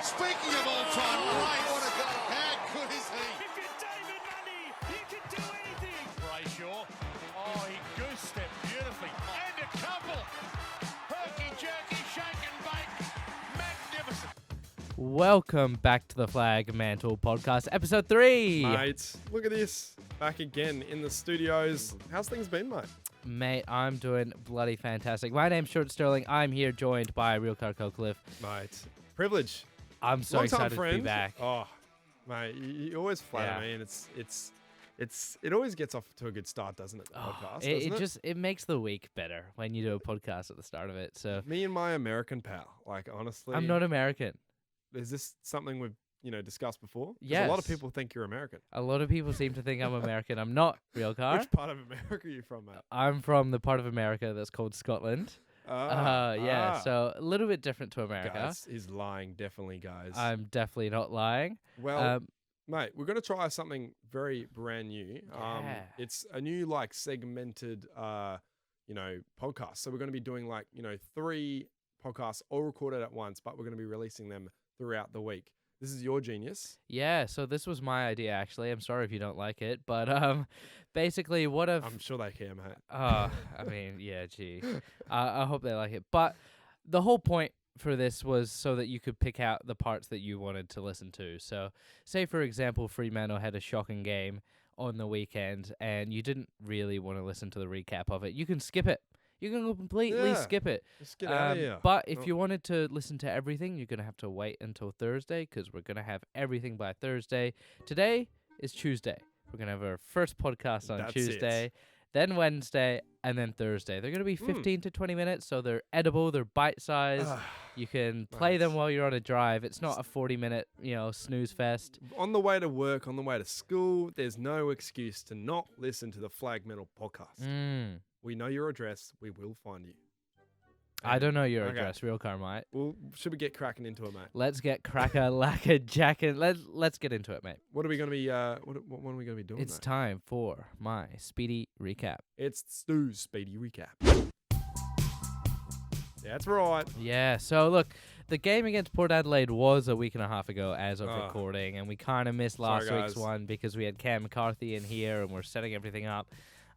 Speaking of all-time greats, what a goal. How good is he? If you're David Mundy, you can do anything. Brayshaw. Oh, he goose-stepped beautifully. And a couple. Herky-jerky, shake and bake. Magnificent. Welcome back to the Flagmantle Podcast, episode 3. Mate, look at this. Back again in the studios. How's things been, mate? Mate, I'm doing bloody fantastic. My name's Short Sterling. I'm here joined by Real Car Cliff. Mate, privilege. I'm so Long-time excited friend. to be back. Oh, mate, you always flatter me, and it always gets off to a good start, doesn't it? The podcast, doesn't it? It makes the week better when you do a podcast at the start of it. So Me and my American pal, like honestly, I'm not American. Is this something we've discussed before? 'Cause Yes. A lot of people think you're American. A lot of people seem to think I'm American. I'm not, Real Car. Which part of America are you from, mate? I'm from the part of America that's called Scotland. So a little bit different to America. Guys, he's lying, definitely, guys. I'm definitely not lying. Well, mate, we're going to try something very brand new. Yeah. It's a new, segmented, podcast. So we're going to be doing, 3 podcasts all recorded at once, but we're going to be releasing them throughout the week. This is your genius. Yeah, so this was my idea, actually. I'm sorry if you don't like it, but basically what I've... I'm sure they care, mate. I mean, yeah, gee. I hope they like it. But the whole point for this was so that you could pick out the parts that you wanted to listen to. So say, for example, Fremantle had a shocking game on the weekend and you didn't really want to listen to the recap of it. You can skip it. You can completely skip it. Just get out of here. But if you wanted to listen to everything, you're going to have to wait until Thursday because we're going to have everything by Thursday. Today is Tuesday. We're going to have our first podcast on Tuesday, then Wednesday, and then Thursday. They're going to be 15 to 20 minutes, so they're edible, they're bite-sized. You can play them while you're on a drive. It's not a 40-minute, snooze fest. On the way to work, on the way to school, there's no excuse to not listen to the Flagmantle Podcast. We know your address. We will find you. I don't know your address, Real Car, mate. Well, should we get cracking into it, mate? Let's get cracker-lacka-jackin'. Let's get into it, mate. What are we going to be? What are we going to be doing? It's time for my speedy recap. It's Stu's speedy recap. That's right. Yeah. So look, the game against Port Adelaide was a week and a half ago as of recording, and we kind of missed last week's one because we had Cam McCarthy in here and we're setting everything up.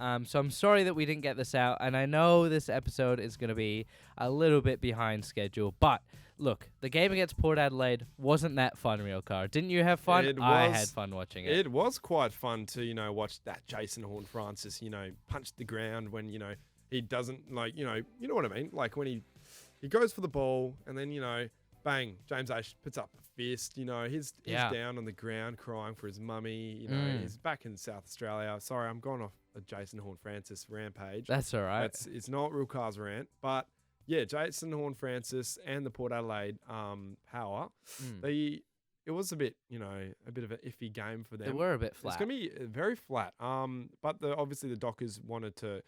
So I'm sorry that we didn't get this out, and I know this episode is going to be a little bit behind schedule, but look, the game against Port Adelaide wasn't that fun, Real Car. Didn't you have fun? I had fun watching it. It was quite fun to, watch that Jason Horne-Francis, punch the ground when, he doesn't, you know what I mean? Like when he goes for the ball and then, bang, James Aish puts up a fist, he's down on the ground crying for his mummy, he's back in South Australia. Sorry, I'm going off a Jason Horne-Francis rampage. That's all right. It's not Real Car's rant, but yeah, Jason Horne-Francis and the Port Adelaide power, it was a bit of an iffy game for them. They were a bit flat. It's going to be very flat. But obviously the Dockers wanted to,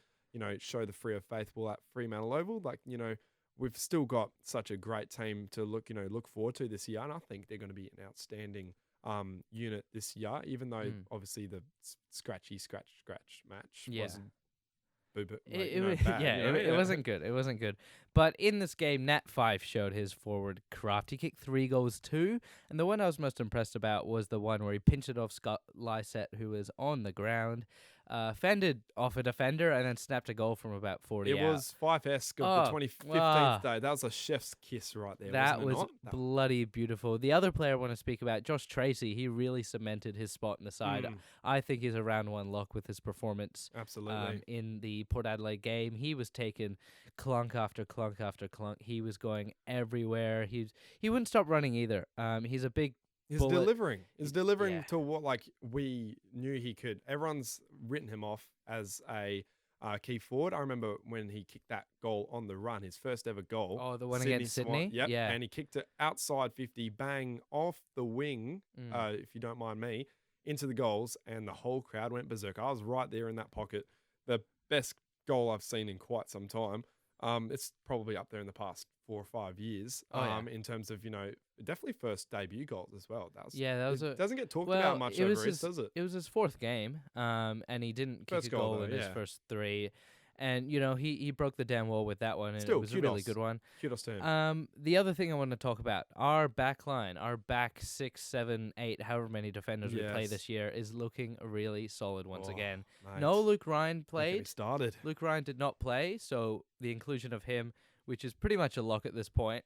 show the free of faith ball at Fremantle Oval. We've still got such a great team to look forward to this year, and I think they're going to be an outstanding unit this year. Even though obviously the scratch match wasn't. It wasn't good. It wasn't good. But in this game, Nat Fyfe showed his forward craft. He kicked 3 goals too, and the one I was most impressed about was the one where he pinched it off Scott Lysett, who was on the ground, fended off a defender, and then snapped a goal from about 40 It out. was Fyfe-esque of the 2015th day. That was a chef's kiss right there. That wasn't was it not? bloody beautiful. The other player I want to speak about, Josh Treacy, he really cemented his spot in the side. I think he's a round 1 lock with his performance. Absolutely. In the Port Adelaide game. He was taking clunk after clunk after clunk. He was going everywhere. He wouldn't stop running either. He's a big bullet. He's delivering to what we knew he could. Everyone's written him off as a key forward. I remember when he kicked that goal on the run, his first ever goal. Oh, the one against Sydney? Yep. Yeah. And he kicked it outside 50, bang, off the wing, if you don't mind me, into the goals, and the whole crowd went berserk. I was right there in that pocket. The best goal I've seen in quite some time. It's probably up there in the past 4 or 5 years. In terms of definitely first debut goals as well. Doesn't get talked about much over East, does it? It was his 4th game, and he didn't kick a goal in his first 3. And, he broke the damn wall with that one, and Still, it was a really good one. Kudos to him. The other thing I want to talk about, our back line, our back 6, 7, 8, however many defenders we play this year, is looking really solid once again. Mate. No Luke Ryan Don't get me played. started. Luke Ryan did not play, so the inclusion of him, which is pretty much a lock at this point,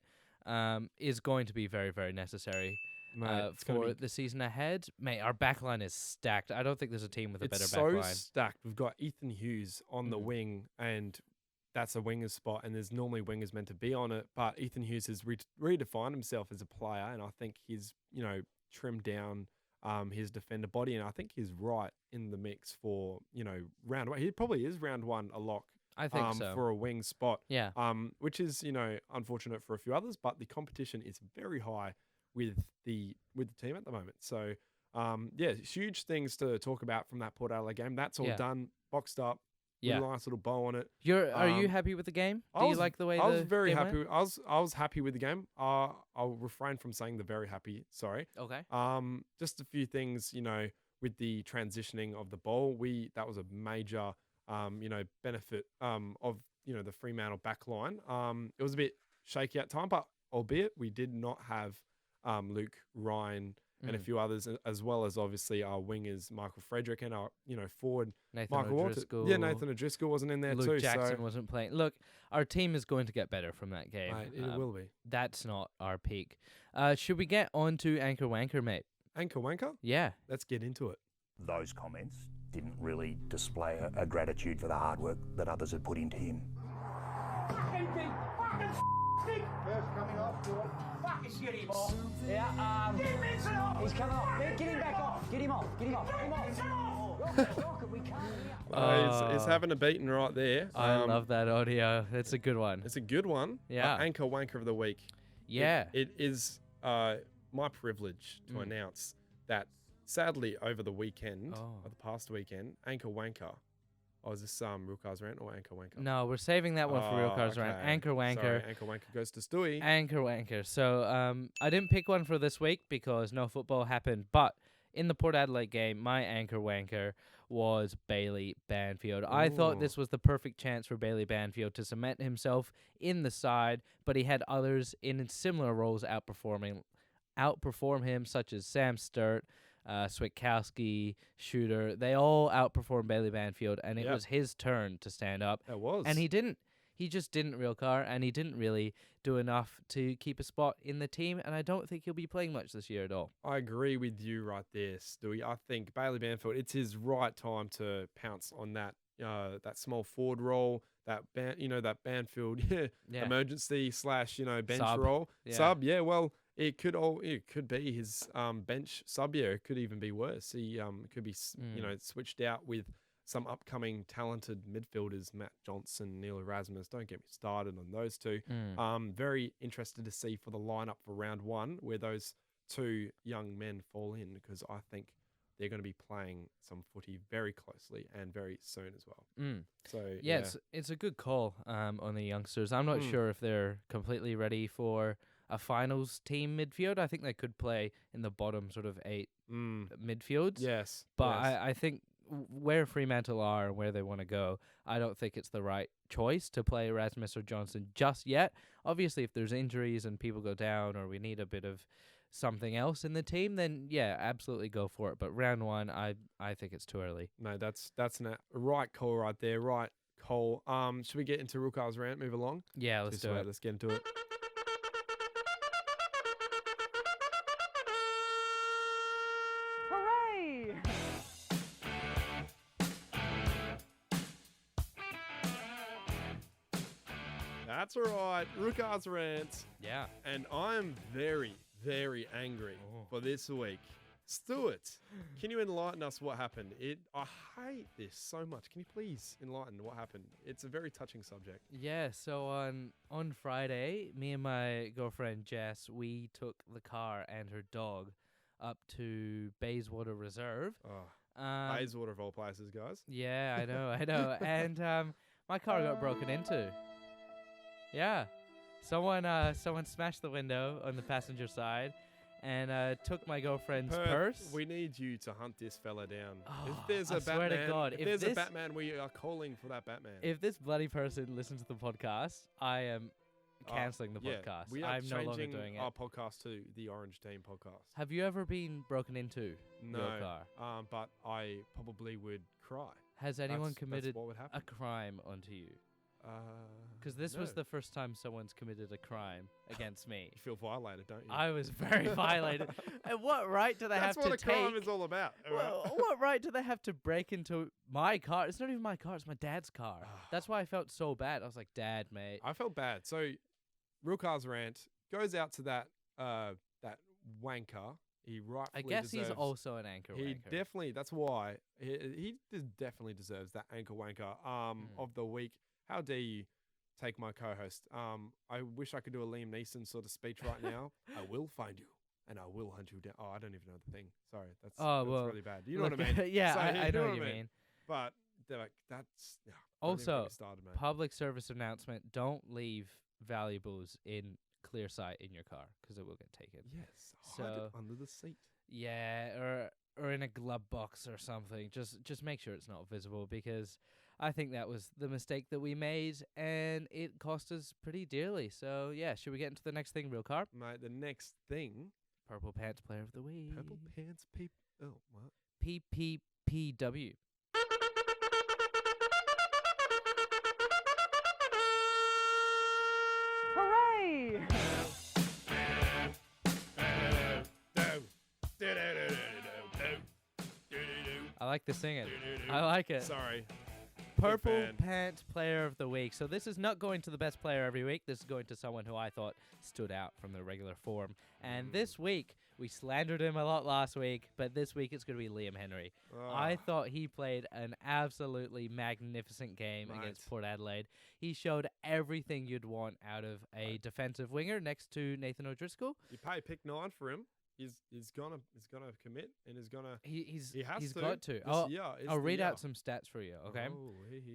is going to be very, very necessary. Mate, for the season ahead. Mate, our backline is stacked. I don't think there's a team with a better It's backline. so stacked. We've got Ethan Hughes on the wing, and that's a winger's spot, and there's normally wingers meant to be on it, but Ethan Hughes has redefined himself as a player, and I think he's, trimmed down his defender body, and I think he's right in the mix for, round one. He probably is round one a lock. I think so. For a wing spot. Yeah. Which is, unfortunate for a few others, but the competition is very high with the team at the moment. So, huge things to talk about from that Port Adelaide game. That's all done, boxed up. Yeah, with a nice little bow on it. Are you happy with the game? Do you like the way I was very game happy. went? I was happy with the game. I'll refrain from saying the very happy. Sorry. Okay. Just a few things, with the transitioning of the ball. That was a major, benefit of the Fremantle back line. It was a bit shaky at time, but albeit we did not have Luke Ryan and a few others, as well as obviously our wingers, Michael Frederick, and our, forward, Nathan Michael O'Driscoll. Walter. Yeah, Nathan O'Driscoll wasn't in there Luke too. Luke Jackson wasn't playing. Look, our team is going to get better from that game. Mate, it will be. That's not our peak. Should we get on to Anchor Wanker, mate? Anchor Wanker? Yeah. Let's get into it. Those comments didn't really display a gratitude for the hard work that others had put into him. Fucking big fucking stick. First coming off. Fucking get him off. Yeah, get Vincent off. He's coming off. Get him back off. Get him off. Get him off. Get Vincent off. Rocket, we can't. He's having a beating right there. I love that audio. It's a good one. It's a good one. Yeah. Anchor Wanker of the week. Yeah. It is my privilege to announce that sadly over the weekend, or the past weekend, Anchor Wanker. Oh, is this Real Cars Rant or Anchor Wanker? No, we're saving that one for Real Cars Rant. Anchor Wanker. Sorry, Anchor Wanker goes to Stewie. Anchor Wanker. So I didn't pick one for this week because no football happened, but in the Port Adelaide game, my Anchor Wanker was Bailey Banfield. I thought this was the perfect chance for Bailey Banfield to cement himself in the side, but he had others in similar roles outperform him, such as Sam Sturt, Switkowski, Shooter. They all outperformed Bailey Banfield, and it was his turn to stand up. It was. And he didn't. He just didn't, Real Car, and he didn't really do enough to keep a spot in the team, and I don't think he'll be playing much this year at all. I agree with you right there, Stewie. I think Bailey Banfield, it's his right time to pounce on that small forward role, that Banfield emergency / bench Sub. role. Yeah. Sub, well, it could be his bench sub. Yeah, it could even be worse. He could be switched out with some upcoming talented midfielders, Matt Johnson, Neil Erasmus. Don't get me started on those two. Very interested to see for the lineup for round one where those two young men fall in, because I think they're going to be playing some footy very closely and very soon as well. So it's a good call on the youngsters. I'm not sure if they're completely ready for a finals team midfield. I think they could play in the bottom sort of 8 midfields. Yes. But I think where Fremantle are and where they want to go, I don't think it's the right choice to play Erasmus or Johnson just yet. Obviously, if there's injuries and people go down or we need a bit of something else in the team, then yeah, absolutely go for it. But round one, I think it's too early. No, that's a right call right there. Right call. Should we get into Rukar's rant? Move along? Yeah, let's do it. Let's get into it. Hooray! That's right. Rukar's rant. Yeah. And I'm very, very angry for this week. Stuart, can you enlighten us what happened? I hate this so much. Can you please enlighten what happened? It's a very touching subject. Yeah, so on Friday, me and my girlfriend Jess, we took the car and her dog up to Bayswater Reserve. Bayswater of all places, guys. Yeah, I know. And my car got broken into. Yeah. Someone smashed the window on the passenger side, and took my girlfriend's purse. We need you to hunt this fella down. Oh, if there's a I Batman, swear to God, if there's a Batman, we are calling for that Batman. If this bloody person listens to the podcast, I am cancelling the podcast. We are I'm no longer changing doing it. our podcast to the Orange Team podcast. Have you ever been broken into No, your car? but I probably would cry. Has anyone That's committed what would happen. a crime onto you? Because this no. was the first time someone's committed a crime against me. You feel violated, don't you? I was very violated. And what right do they That's have to what take? a crime is all about. What right do they have to break into my car? It's not even my car. It's my dad's car. That's why I felt so bad. I was like, Dad, mate. I felt bad. So, Real Cars Rant goes out to that wanker. He rightfully I guess deserves, he's also an anchor He wanker. definitely. That's why definitely deserves that anchor wanker of the week. How dare you take my co-host? I wish I could do a Liam Neeson sort of speech right now. I will find you and I will hunt you down. Oh, I don't even know the thing. Sorry, that's really bad. You know what I mean? Yeah, So, I know what you mean. But they're like, that's Also, started, mate. public service announcement: don't leave valuables in clear sight in your car because it will get taken. Yes, hide it under the seat. Yeah, or in a glove box or something. Just make sure it's not visible because I think that was the mistake that we made and it cost us pretty dearly. So yeah, should we get into the next thing, Real Carp? Mate, the next thing. Purple Pants Player of the Week. Purple Pants Oh, what? PPPW. Hooray! I like the singing. I like it. Sorry. Purple fan. Pants Player of the Week. So this is not going to the best player every week. This is going to someone who I thought stood out from the regular form. And this week, we slandered him a lot last week, but this week it's going to be Liam Henry. I thought he played an absolutely magnificent game against Port Adelaide. He showed everything you'd want out of a defensive winger next to Nathan O'Driscoll. You pay pick 9 for him. He's gonna commit and he's gonna he's to. got to. I'll read out some stats for you, okay? Oh,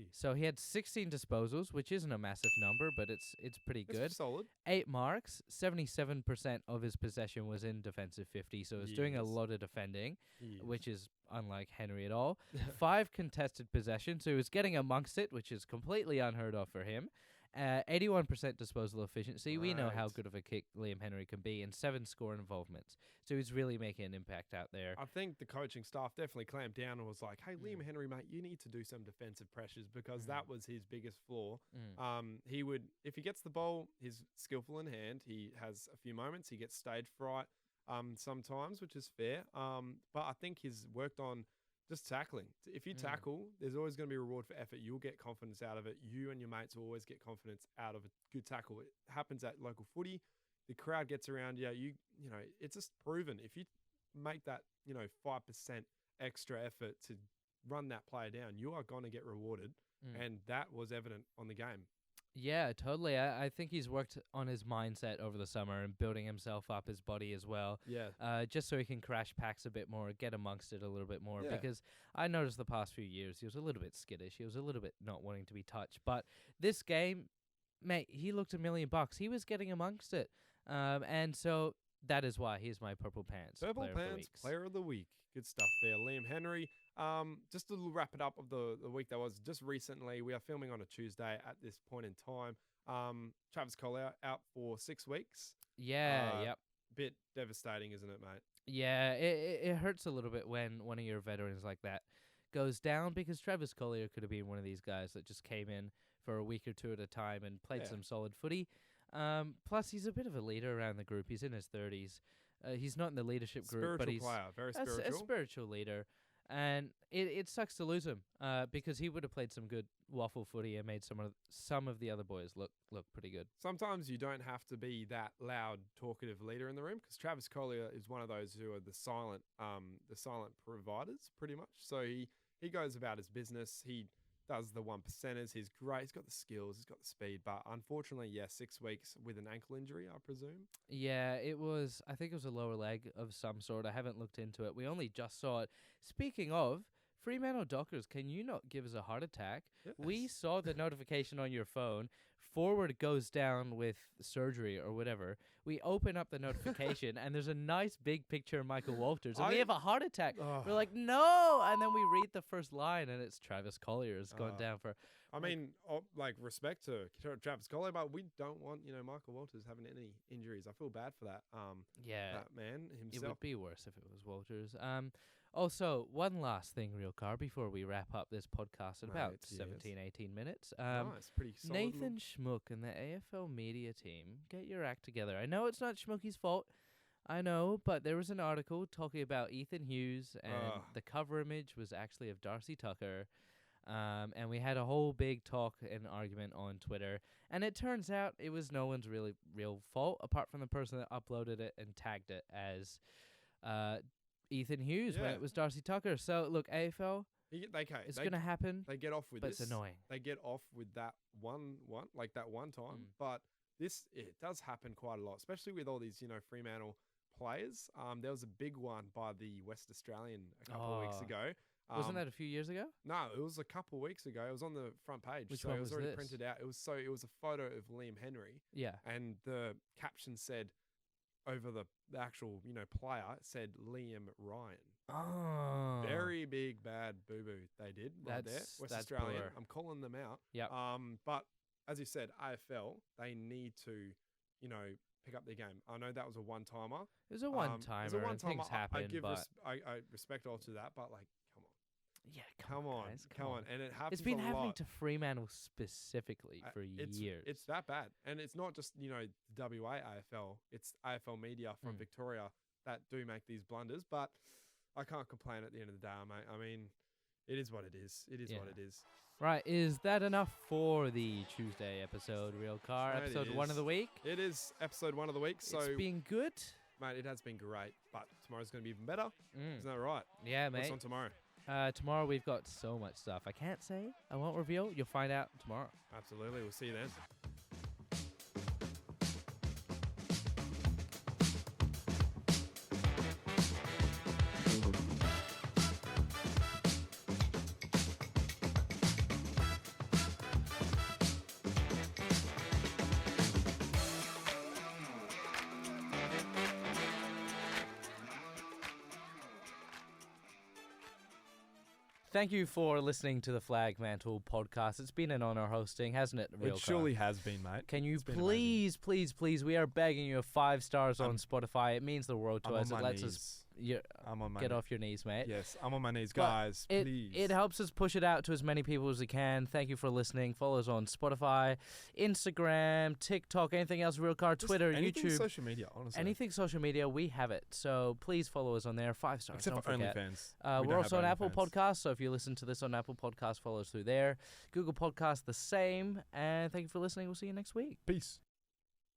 So he had 16 disposals, which isn't a massive number, but it's pretty good. It's solid. 8 marks, 77% of his possession was in defensive 50, so he's doing a lot of defending, which is unlike Henry at all. 5 contested possessions, so he was getting amongst it, which is completely unheard of for him. 81% disposal efficiency. We know how good of a kick Liam Henry can be, and 7 score involvements. So he's really making an impact out there. I think the coaching staff definitely clamped down and was like, "Hey, Liam Henry, mate, you need to do some defensive pressures because that was his biggest flaw. He would, if he gets the ball, he's skillful in hand. He has a few moments. He gets stage fright sometimes, which is fair. But I think he's worked on just tackling. If you tackle, there's always going to be a reward for effort. You'll get confidence out of it. You and your mates will always get confidence out of a good tackle. It happens at local footy. The crowd gets around you. You know, it's just proven. If you make that, 5% extra effort to run that player down, you are going to get rewarded. And that was evident on the game. Yeah, totally. I think he's worked on his mindset over the summer and building himself up, his body as well. Yeah. Just so he can crash packs a bit more, get amongst it a little bit more. Yeah. Because I noticed the past few years he was a little bit skittish. He was a little bit not wanting to be touched. But this game, mate, he looked $1 million. He was getting amongst it. And so that is why he's my Purple Pants Player of the Week. Good stuff there, Liam Henry. Just to wrap it up of the week that was just recently, we are filming on a Tuesday at this point in time. Travis Collier out for 6 weeks. Yeah, yep. Bit devastating, isn't it, mate? Yeah, it hurts a little bit when one of your veterans like that goes down because Travis Collier could have been one of these guys that just came in for a week or two at a time and played some solid footy. Plus, he's a bit of a leader around the group. He's in his 30s. He's not in the leadership group, but he's very a spiritual leader. And it sucks to lose him because he would have played some good waffle footy and made some of the other boys look pretty good. Sometimes you don't have to be that loud, talkative leader in the room because Travis Collier is one of those who are the silent providers, pretty much. So he goes about his business. He does the 1%ers. He's great. He's got the skills. He's got the speed. But unfortunately, 6 weeks with an ankle injury, I presume. Yeah, I think it was a lower leg of some sort. I haven't looked into it. We only just saw it. Speaking of, Fremantle Dockers, can you not give us a heart attack? Yes. We saw the notification on your phone. forward goes down with surgery or whatever, we open up the notification and there's a nice big picture of Michael Walters, and we have a heart attack. We're like, no, and then we read the first line, and it's Travis Collier's gone down for. I mean, respect to Travis Collier, but we don't want Michael Walters having any injuries. I feel bad for that. That man himself. It would be worse if it was Walters. Also, one last thing, Real Car, before we wrap up this podcast in about 17, 18 minutes. Nice, pretty solid. Nathan Schmook and the AFL media team, get your act together. I know it's not Schmooky's fault. I know, but there was an article talking about Ethan Hughes, and the cover image was actually of Darcy Tucker. And we had a whole big talk and argument on Twitter. And it turns out it was no one's real fault, apart from the person that uploaded it and tagged it as Ethan Hughes when it was Darcy Tucker. So, look, AFL, it's going to happen. They get off with but this. It's annoying. They get off with that one time. But it does happen quite a lot, especially with all these, Fremantle players. There was a big one by the West Australian a couple of weeks ago. Wasn't that a few years ago? No, it was a couple of weeks ago. It was on the front page. Which so one it was was already this? printed out. It was a photo of Liam Henry. Yeah. And the caption said over the actual, player, it said Liam Ryan. Oh. Very big bad boo-boo they did right there. West Australian. Blur. I'm calling them out. Yeah. But as you said, AFL, they need to, pick up their game. I know that was a one-timer. It was a one-timer. It was a one-timer. Things happen, I respect all to that, but come on. Yeah, come on, guys, come on. And it happens. It's been a happening lot. to Fremantle specifically for years. It's that bad, and it's not just WA AFL. It's AFL media from Victoria that do make these blunders. But I can't complain at the end of the day, mate. I mean, it is what it is. It is what it is. Right, is that enough for the Tuesday episode, Real Car? Mate, episode 1 of the week? It is episode 1 of the week. So it's been good. Mate, it has been great, but tomorrow's going to be even better. Isn't that right? Yeah, mate. What's on tomorrow? Tomorrow we've got so much stuff. I can't say. I won't reveal. You'll find out tomorrow. Absolutely. We'll see you then. Thank you for listening to the Flagmantle Podcast. It's been an honor hosting, hasn't it, Real It surely has been, mate. Can you please, we are begging you 5 stars on Spotify. It means the world to us. It lets us I'm on my get off your knees, mate. Yes, I'm on my knees, guys. Please. It helps us push it out to as many people as we can. Thank you for listening. Follow us on Spotify, Instagram, TikTok, anything else, Real Car, Twitter, anything YouTube. social media, honestly. Anything social media, we have it. So please follow us on there. 5 stars. Except don't for forget. OnlyFans. We're also on Apple Podcasts, so if you listen to this on Apple Podcasts, follow us through there. Google Podcasts, the same. And thank you for listening. We'll see you next week. Peace.